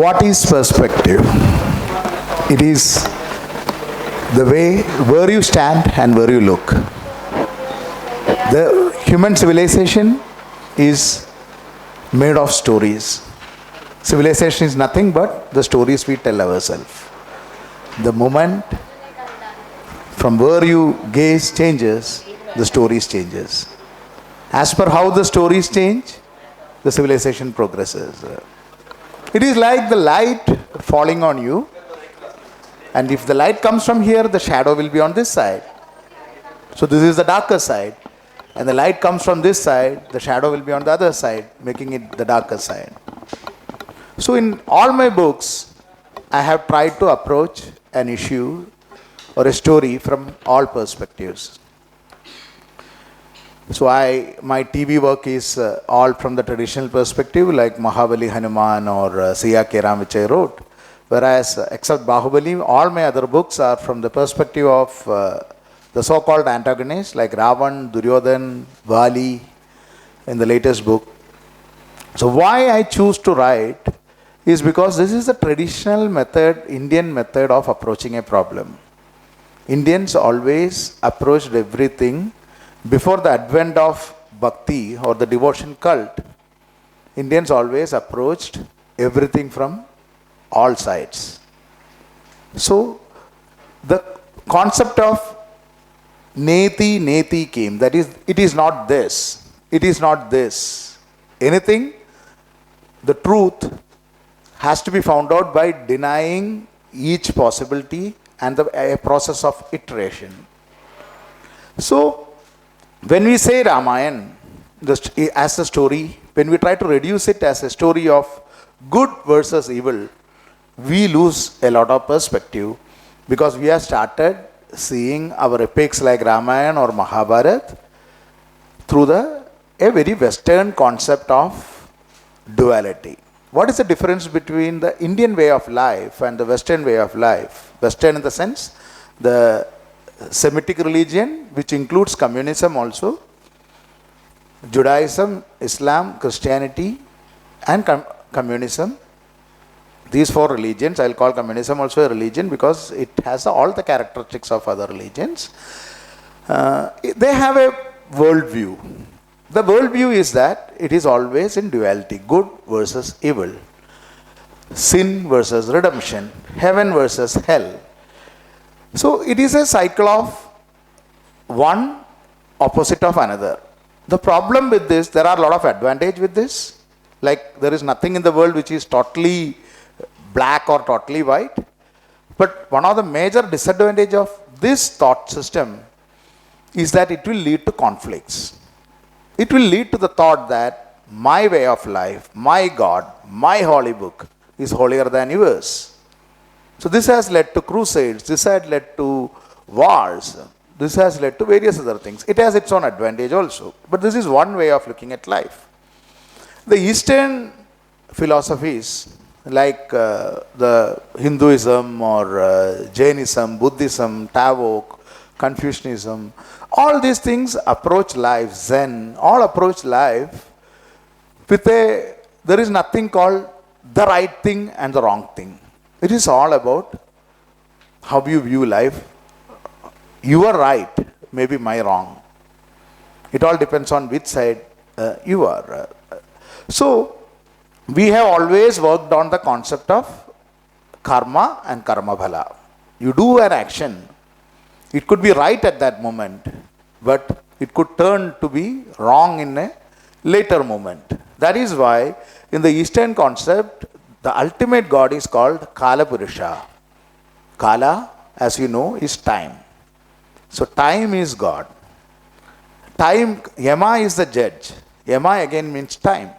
What is perspective? It is the way where you stand and where you look. The human civilization is made of stories. Civilization is nothing but the stories we tell ourselves. The moment from where you gaze changes, the stories changes. As per how the stories change, the civilization progresses. It is like the light falling on you, and if the light comes from here, the shadow will be on this side. So this is the darker side. And the light comes from this side, the shadow will be on the other side, making it the darker side. So in all my books, I have tried to approach an issue or a story from all perspectives. So my TV work is all from the traditional perspective, like Mahabali Hanuman or Siya Ke Ram, which I wrote. Whereas, except Bahubali, all my other books are from the perspective of the so-called antagonists, like Ravan, Duryodhan, Vali, in the latest book. So why I choose to write is because this is the traditional method, Indian method of approaching a problem. Indians always approached everything. Before the advent of bhakti or the devotion cult, Indians always approached everything from all sides. So the concept of neti came. That is, it is not this. It is not this. Anything, the truth has to be found out by denying each possibility and a process of iteration. So when we say Ramayana as a story, when we try to reduce it as a story of good versus evil, we lose a lot of perspective, because we have started seeing our epics like Ramayana or Mahabharata through a very Western concept of duality. What is the difference between the Indian way of life and the Western way of life? Western in the sense, the Semitic religion, which includes communism also, Judaism, Islam, Christianity, and communism. These four religions, I'll call communism also a religion because it has all the characteristics of other religions. They have a worldview. The worldview is that it is always in duality, good versus evil, sin versus redemption, heaven versus hell. So it is a cycle of one opposite of another. The problem with this, there are a lot of advantage with this. Like there is nothing in the world which is totally black or totally white. But one of the major disadvantage of this thought system is that it will lead to conflicts. It will lead to the thought that my way of life, my God, my holy book is holier than yours. So this has led to crusades, this has led to wars, this has led to various other things. It has its own advantage also. But this is one way of looking at life. The Eastern philosophies, like the Hinduism or Jainism, Buddhism, Tao, Confucianism, all these things approach life, Zen, all approach life with there is nothing called the right thing and the wrong thing. It is all about how you view life. You are right, maybe my wrong. It all depends on which side you are. So, we have always worked on the concept of karma and karma bhala. You do an action, it could be right at that moment, but it could turn to be wrong in a later moment. That is why in the Eastern concept, the ultimate God is called Kala Purusha. Kala, as you know, is time. So time is God. Time, Yama is the judge. Yama again means time.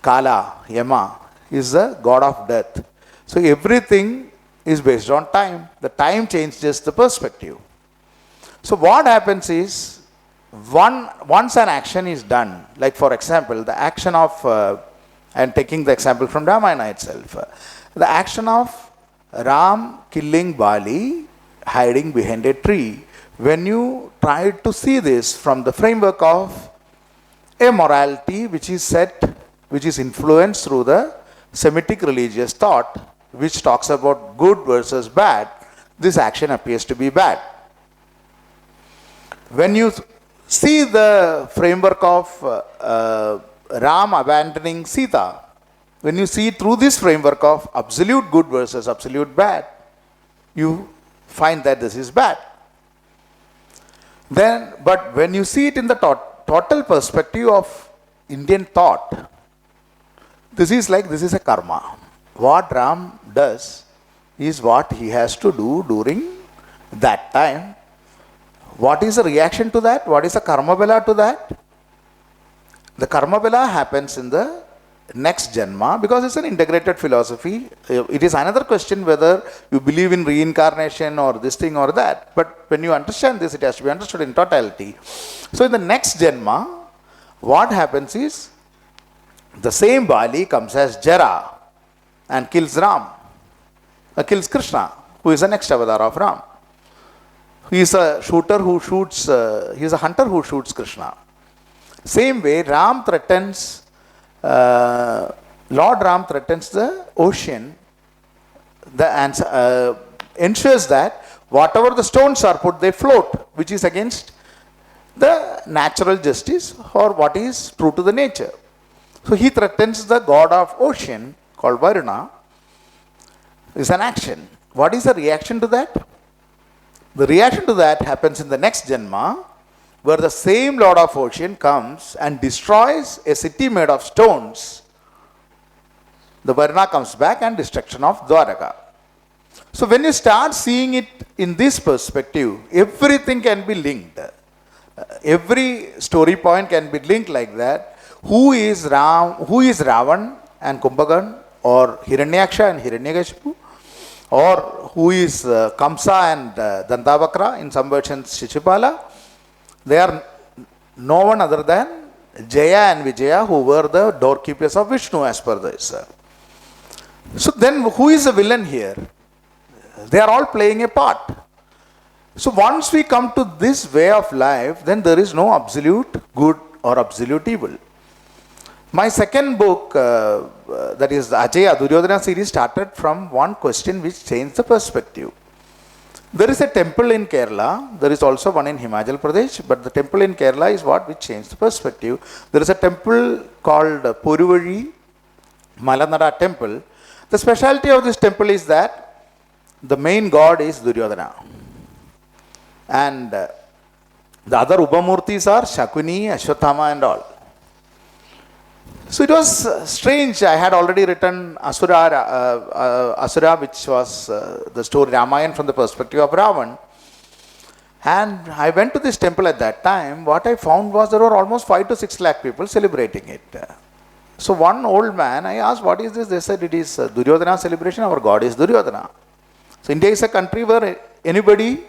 Kala, Yama, is the God of death. So everything is based on time. The time changes the perspective. So what happens is, once an action is done, like for example, the action of and taking the example from Ramayana itself. The action of Ram killing Bali, hiding behind a tree. When you try to see this from the framework of a morality which is set, which is influenced through the Semitic religious thought which talks about good versus bad, this action appears to be bad. When you see the framework of Ram abandoning Sita, when you see through this framework of absolute good versus absolute bad, you find that this is bad. Then, but when you see it in the total perspective of Indian thought, this is a karma. What Ram does is what he has to do during that time. What is the reaction to that? What is the karma bela to that? The karma bela happens in the next janma because it's an integrated philosophy. It is another question whether you believe in reincarnation or this thing or that. But when you understand this, it has to be understood in totality. So in the next janma, what happens is the same Bali comes as Jara and kills Ram, kills Krishna, who is the next avatar of Ram. He is a shooter who shoots, he is a hunter who shoots Krishna. Same way, Ram threatens, Lord Ram threatens the ocean, ensures that whatever the stones are put, they float, which is against the natural justice or what is true to the nature. So he threatens the god of ocean called Varuna. Is an action. What is the reaction to that? The reaction to that happens in the next janma, where the same Lord of Ocean comes and destroys a city made of stones. The Varuna comes back and destruction of Dwaraka. So when you start seeing it in this perspective, everything can be linked. Every story point can be linked like that. Who is Ravan and Kumbhakarna, or Hiranyaksha and Hiranyakashipu, or who is Kamsa and Dantavakra, in some versions Shishupala. They are no one other than Jaya and Vijaya, who were the doorkeepers of Vishnu as per this. So then who is the villain here? They are all playing a part. So once we come to this way of life, then there is no absolute good or absolute evil. My second book, that is the Ajaya Duryodhana series, started from one question which changed the perspective. There is a temple in Kerala, there is also one in Himachal Pradesh, but the temple in Kerala is what which changed the perspective. There is a temple called Poruvazhi Malanada temple. The specialty of this temple is that the main god is Duryodhana. And the other Upamurtis are Shakuni, Ashwathama and all. So it was strange. I had already written Asura, which was the story Ramayana from the perspective of Ravan. And I went to this temple at that time. What I found was there were almost 5 to 6 lakh people celebrating it. So one old man, I asked, what is this? They said, it is Duryodhana celebration. Our God is Duryodhana. So India is a country where anybody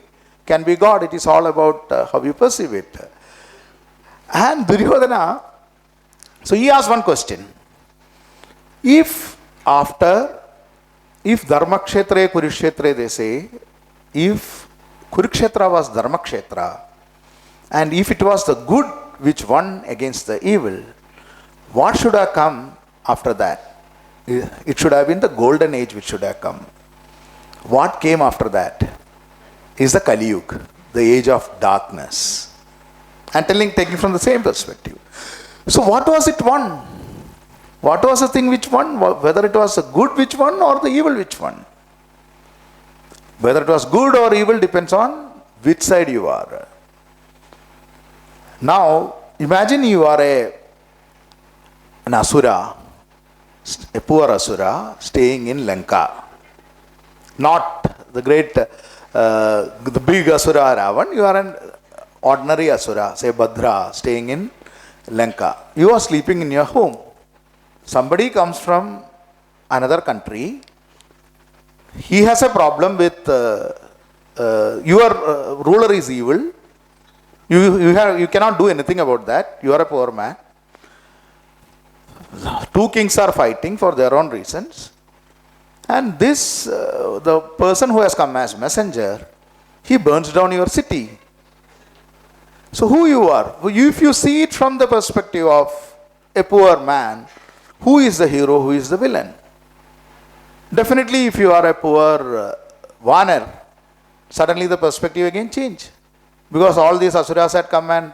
can be God. It is all about how you perceive it. And Duryodhana, so he asked one question. If Dharmakshetra, Kurukshetra, they say, if Kurukshetra was Dharmakshetra, and if it was the good which won against the evil, what should have come after that? It should have been the golden age which should have come. What came after that is the Kali Yuga, the age of darkness. And taking from the same perspective. So what was it won? What was the thing which won? Whether it was the good which won or the evil which won. Whether it was good or evil depends on which side you are. Now, imagine you are an Asura, a poor Asura staying in Lanka. Not the great, the big Asura Ravan. You are an ordinary Asura, say Bhadra, staying in Lanka. You are sleeping in your home. Somebody comes from another country. He has a problem with your ruler is evil. You cannot do anything about that. You are a poor man. 2 kings are fighting for their own reasons. And this, the person who has come as messenger, he burns down your city. So who you are? If you see it from the perspective of a poor man, who is the hero, who is the villain? Definitely, if you are a poor Warner, suddenly the perspective again change. Because all these asuras had come and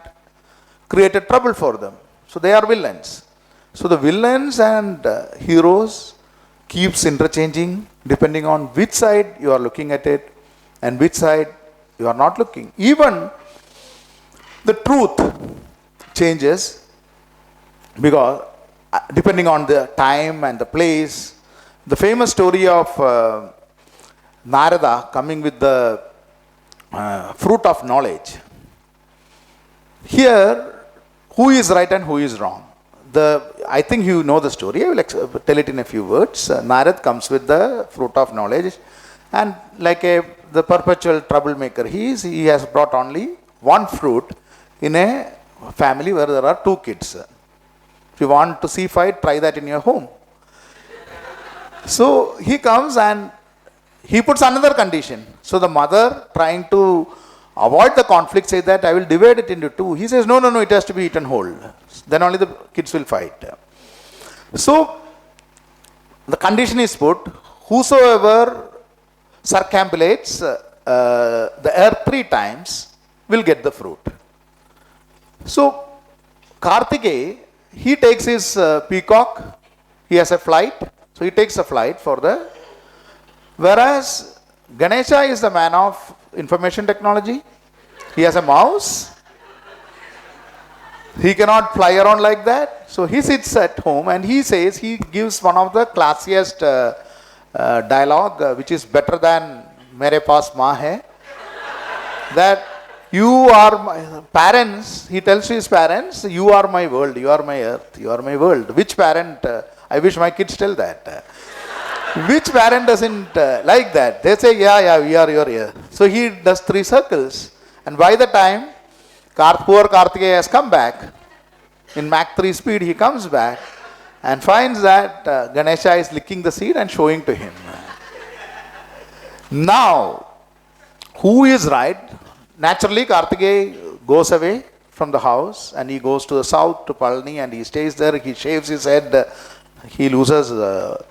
created trouble for them. So they are villains. So the villains and heroes keeps interchanging depending on which side you are looking at it and which side you are not looking. Even the truth changes because depending on the time and the place. The famous story of Narada coming with the fruit of knowledge. Here, who is right and who is wrong? I think you know the story. I will tell it in a few words. Narad comes with the fruit of knowledge, and like the perpetual troublemaker he has brought only one fruit in a family where there are 2 kids. If you want to see fight, try that in your home. So he comes and he puts another condition. So the mother, trying to avoid the conflict, says that I will divide it into 2. He says, no, it has to be eaten whole. Then only the kids will fight. So the condition is put, whosoever circumambulates the earth 3 times will get the fruit. So Kartikeya, he takes his peacock, he has a flight, so he takes a flight for the, whereas Ganesha is the man of information technology, he has a mouse, he cannot fly around like that, so he sits at home and he says, he gives one of the classiest dialogue which is better than Mere Paas Maa Hai, that you are my parents, he tells to his parents, you are my world, you are my earth, you are my world. Which parent, I wish my kids tell that. Which parent doesn't like that? They say, yeah, we are your ear. So he does 3 circles. And by the time poor Kartikeya has come back, in Mach 3 speed he comes back and finds that Ganesha is licking the seed and showing to him. Now, who is right? Naturally, Kartikeya goes away from the house and he goes to the south to Palani and he stays there, he shaves his head, he loses the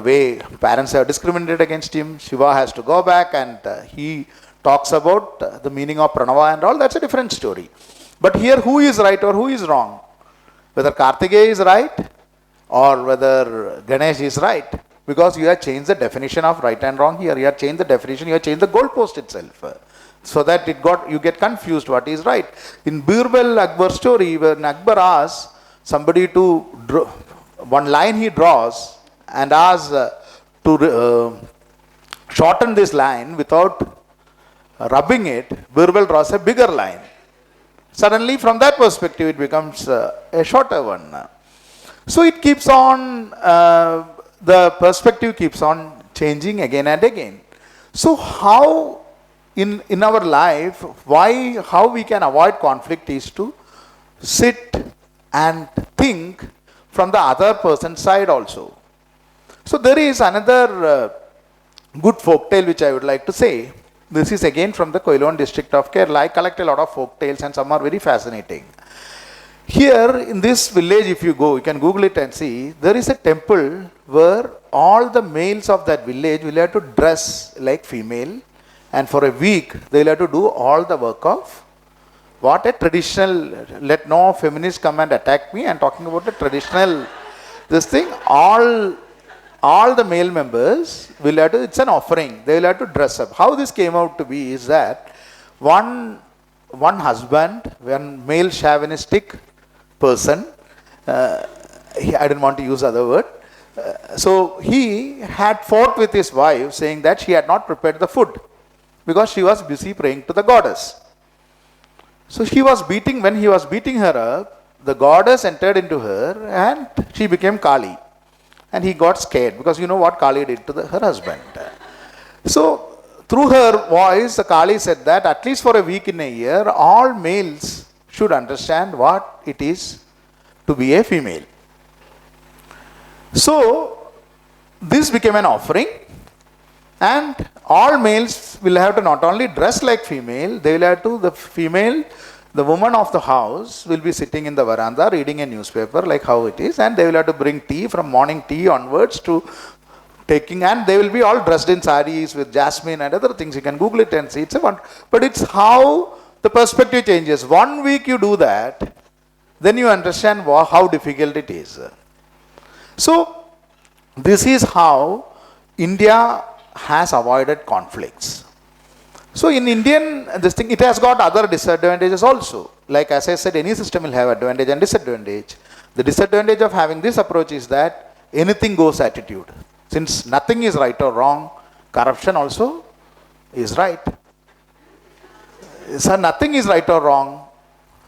way parents have discriminated against him. Shiva has to go back and he talks about the meaning of Pranava and all. That's a different story. But here, who is right or who is wrong? Whether Kartikeya is right or whether Ganesh is right. Because you have changed the definition of right and wrong here. You have changed the definition, you have changed the goalpost itself. So that you get confused what is right. In Birbal Akbar story, when Akbar asks somebody to draw, one line he draws and asks to shorten this line without rubbing it, Birbal draws a bigger line. Suddenly from that perspective it becomes a shorter one. So it keeps on, the perspective keeps on changing again and again. So how in our life, how we can avoid conflict is to sit and think from the other person's side also. So there is another good folk tale which I would like to say. This is again from the Koilon district of Kerala. I collect a lot of folk tales and some are very fascinating. Here in this village, if you go, you can Google it and see, there is a temple where all the males of that village will have to dress like female, and for a week they will have to do all the work of what a traditional, let no feminists come and attack me, I am talking about a traditional, this thing, all the male members will have to, it's an offering, they will have to dress up. How this came out to be is that one husband, one male chauvinistic person, I didn't want to use other word, so he had fought with his wife saying that she had not prepared the food because she was busy praying to the goddess. So when he was beating her up, the goddess entered into her and she became Kali. And he got scared because you know what Kali did to her husband. So through her voice, the Kali said that at least for a week in a year, all males should understand what it is to be a female. So this became an offering, and all males will have to not only dress like female, they will have to, the female The woman of the house will be sitting in the veranda reading a newspaper like how it is, and they will have to bring tea from morning tea onwards to taking, and they will be all dressed in saris with jasmine and other things. You can Google it and see. But it's how the perspective changes. 1 week you do that, then you understand how difficult it is. So this is how India has avoided conflicts. So in Indian, this thing, it has got other disadvantages also. Like as I said, any system will have advantage and disadvantage. The disadvantage of having this approach is that anything goes attitude. Since nothing is right or wrong, corruption also is right. So nothing is right or wrong.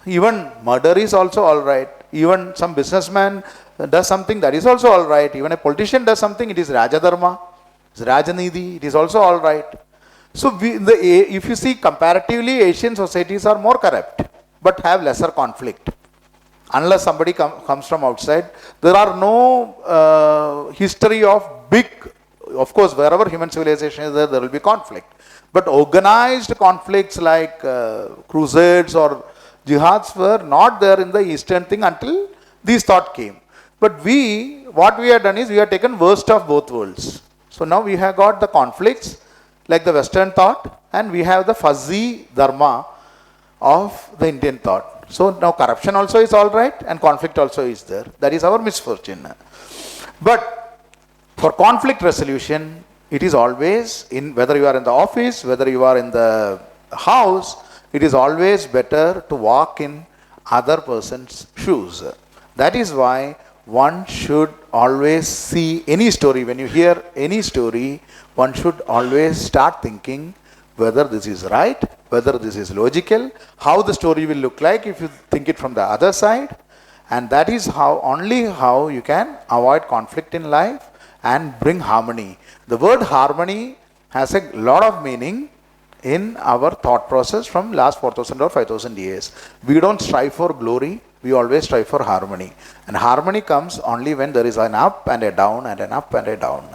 Even murder is also all right. Even some businessman does something, that is also all right. Even a politician does something, it is Rajadharma, it's Rajanidhi, it is also all right. So if you see comparatively, Asian societies are more corrupt, but have lesser conflict. Unless somebody comes from outside, there are no history of big, of course, wherever human civilization is there will be conflict. But organized conflicts like crusades or jihads were not there in the Eastern thing until these thought came. But what we have done is we have taken worst of both worlds. So now we have got the conflicts like the Western thought, and we have the fuzzy dharma of the Indian thought. So now corruption also is all right and conflict also is there. That is our misfortune. But for conflict resolution, it is always, whether you are in the office, whether you are in the house, it is always better to walk in other person's shoes. That is why one should always see any story. When you hear any story, one should always start thinking whether this is right, whether this is logical, how the story will look like if you think it from the other side. And that is only how you can avoid conflict in life and bring harmony. The word harmony has a lot of meaning in our thought process from last 4,000 or 5,000 years. We don't strive for glory, we always strive for harmony. And harmony comes only when there is an up and a down and an up and a down.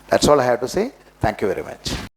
That's all I have to say. Thank you very much.